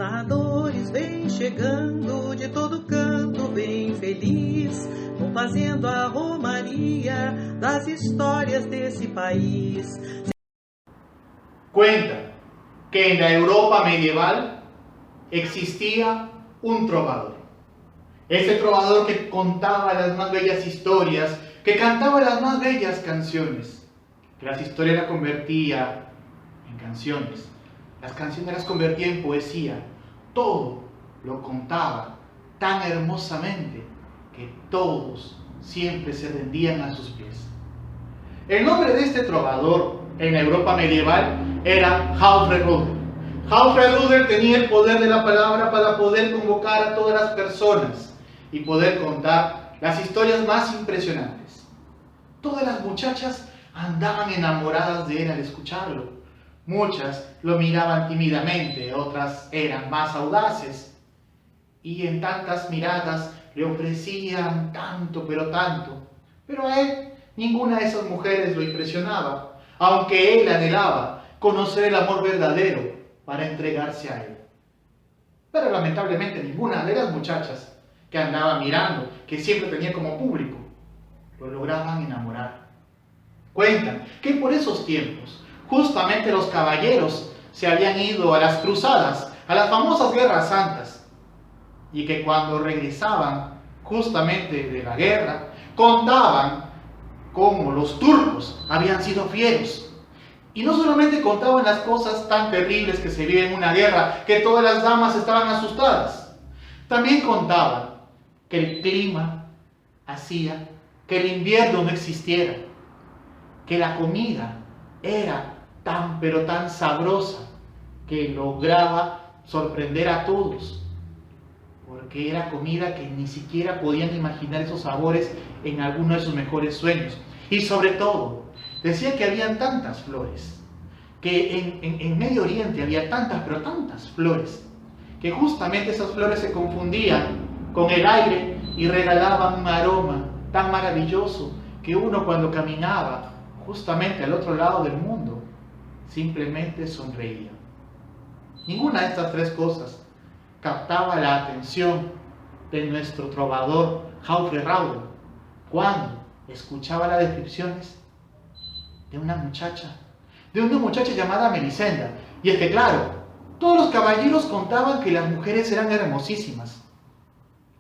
narradores vêm chegando de todo canto, bem feliz, vão fazendo a romaria das histórias desse país. Cuenta que en la Europa medieval existía un trovador. Ese trovador que contaba las más bellas historias, que cantaba las más bellas canciones, que las historias las convertía en canciones, las canciones las convertía en poesía, todo lo contaba tan hermosamente que todos siempre se rendían a sus pies. El nombre de este trovador en la Europa medieval era Hauffredruder. Hauffredruder tenía el poder de la palabra para poder convocar a todas las personas y poder contar las historias más impresionantes. Todas las muchachas andaban enamoradas de él al escucharlo. Muchas lo miraban tímidamente, otras eran más audaces. Y en tantas miradas le ofrecían tanto, pero a él ninguna de esas mujeres lo impresionaba, aunque él anhelaba conocer el amor verdadero para entregarse a él. Pero lamentablemente ninguna de las muchachas que andaba mirando, que siempre tenía como público, lo lograban enamorar. Cuentan que por esos tiempos, justamente los caballeros se habían ido a las cruzadas, a las famosas guerras santas, y que cuando regresaban justamente de la guerra, contaban cómo los turcos habían sido fieros. Y no solamente contaban las cosas tan terribles que se viven en una guerra, que todas las damas estaban asustadas. También contaban que el clima hacía que el invierno no existiera, que la comida era tan pero tan sabrosa que lograba sorprender a todos, porque era comida que ni siquiera podían imaginar esos sabores en alguno de sus mejores sueños. Y sobre todo, decía que habían tantas flores, que en Medio Oriente había tantas, pero tantas flores, que justamente esas flores se confundían con el aire y regalaban un aroma tan maravilloso que uno cuando caminaba justamente al otro lado del mundo, simplemente sonreía. Ninguna de estas tres cosas captaba la atención de nuestro trovador Hauffredruder cuando escuchaba las descripciones de una muchacha llamada Melisenda. Y es que claro, todos los caballeros contaban que las mujeres eran hermosísimas,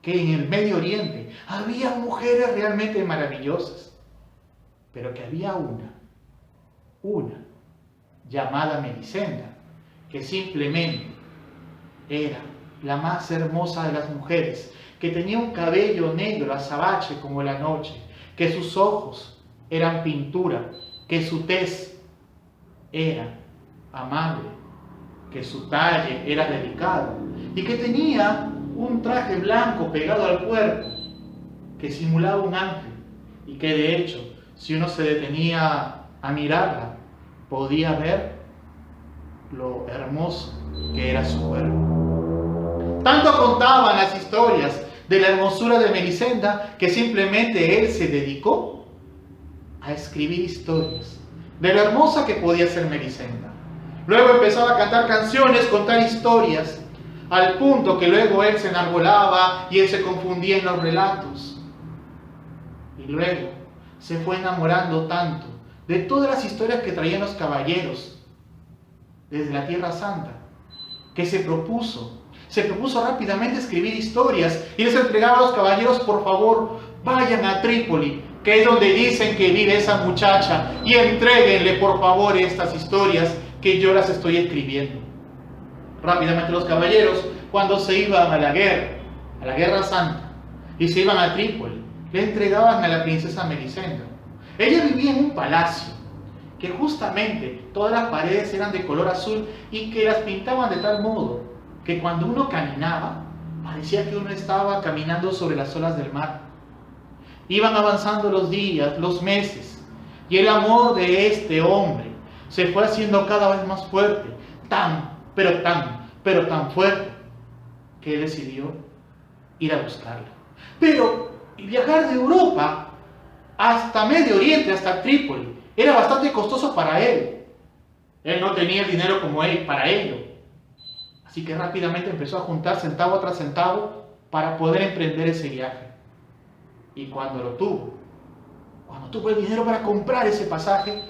que en el Medio Oriente había mujeres realmente maravillosas, pero que había una llamada Melisenda, que simplemente era la más hermosa de las mujeres, que tenía un cabello negro azabache como la noche, que sus ojos eran pintura, que su tez era amable, que su talle era delicado y que tenía un traje blanco pegado al cuerpo que simulaba un ángel y que de hecho, si uno se detenía a mirarla, podía ver lo hermoso que era su cuerpo. Tanto contaban las historias de la hermosura de Melisenda que simplemente él se dedicó a escribir historias de lo hermosa que podía ser Melisenda. Luego empezaba a cantar canciones, contar historias, al punto que luego él se enarbolaba y él se confundía en los relatos. Y luego se fue enamorando tanto de todas las historias que traían los caballeros desde la Tierra Santa, que se propuso rápidamente escribir historias y les entregaba a los caballeros: por favor, vayan a Trípoli, que es donde dicen que vive esa muchacha, y entréguenle por favor estas historias que yo las estoy escribiendo. Rápidamente los caballeros, cuando se iban a la guerra santa, y se iban a Trípoli, le entregaban a la princesa Melisenda. Ella vivía en un palacio, que justamente todas las paredes eran de color azul y que las pintaban de tal modo que cuando uno caminaba, parecía que uno estaba caminando sobre las olas del mar. Iban avanzando los días, los meses, y el amor de este hombre se fue haciendo cada vez más fuerte, tan fuerte, que él decidió ir a buscarla. Pero viajar de Europa hasta Medio Oriente, hasta Trípoli, era bastante costoso para él. Él no tenía el dinero como él para ello. Así que rápidamente empezó a juntar centavo tras centavo para poder emprender ese viaje. Y cuando tuvo el dinero para comprar ese pasaje,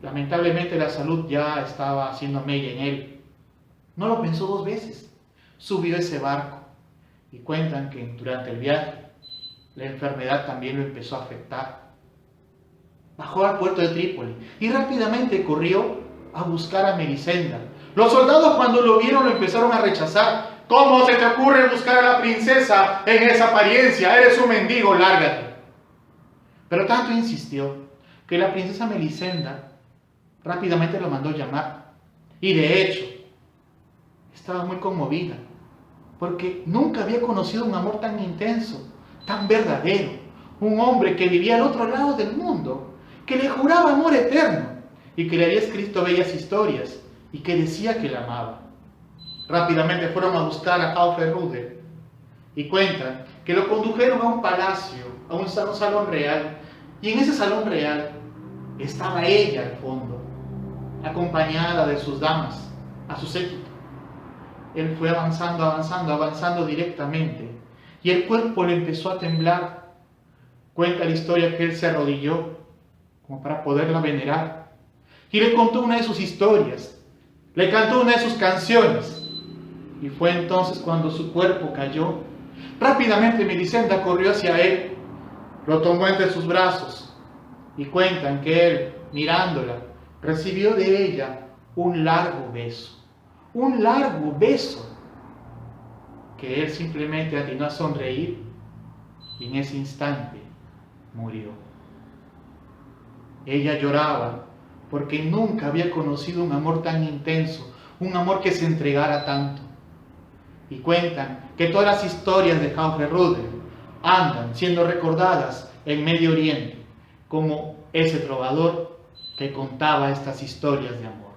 lamentablemente la salud ya estaba haciendo mella en él. No lo pensó 2 veces. Subió ese barco y cuentan que durante el viaje la enfermedad también lo empezó a afectar. Bajó al puerto de Trípoli y rápidamente corrió a buscar a Melisenda. Los soldados, cuando lo vieron, lo empezaron a rechazar. ¿Cómo se te ocurre buscar a la princesa en esa apariencia? Eres un mendigo, lárgate. Pero tanto insistió que la princesa Melisenda rápidamente lo mandó llamar. Y de hecho, estaba muy conmovida, porque nunca había conocido un amor tan intenso, tan verdadero. Un hombre que vivía al otro lado del mundo, que le juraba amor eterno y que le había escrito bellas historias y que decía que la amaba. Rápidamente fueron a buscar a Hauferrudel y cuentan que lo condujeron a un palacio, a un salón real, y en ese salón real estaba ella al fondo, acompañada de sus damas, a su séquito. Él fue avanzando directamente, y el cuerpo le empezó a temblar. Cuenta la historia que él se arrodilló como para poderla venerar, y le contó una de sus historias, le cantó una de sus canciones, y fue entonces cuando su cuerpo cayó. Rápidamente Melisenda corrió hacia él, lo tomó entre sus brazos, y cuentan que él, mirándola, recibió de ella un largo beso, que él simplemente atinó a sonreír, y en ese instante murió. Ella lloraba porque nunca había conocido un amor tan intenso, un amor que se entregara tanto. Y cuentan que todas las historias de Hauferrudel andan siendo recordadas en Medio Oriente como ese trovador que contaba estas historias de amor.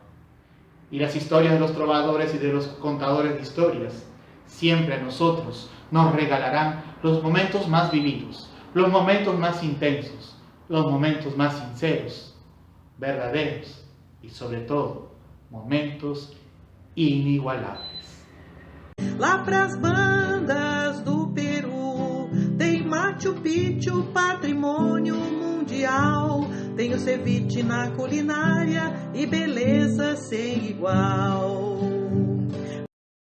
Y las historias de los trovadores y de los contadores de historias siempre a nosotros nos regalarán los momentos más vividos, los momentos más intensos, los momentos más sinceros, verdaderos y sobre todo momentos inigualables. Lá pras bandas do Peru tem Machu Picchu, patrimônio mundial. Tem o ceviche na culinária e beleza sem igual.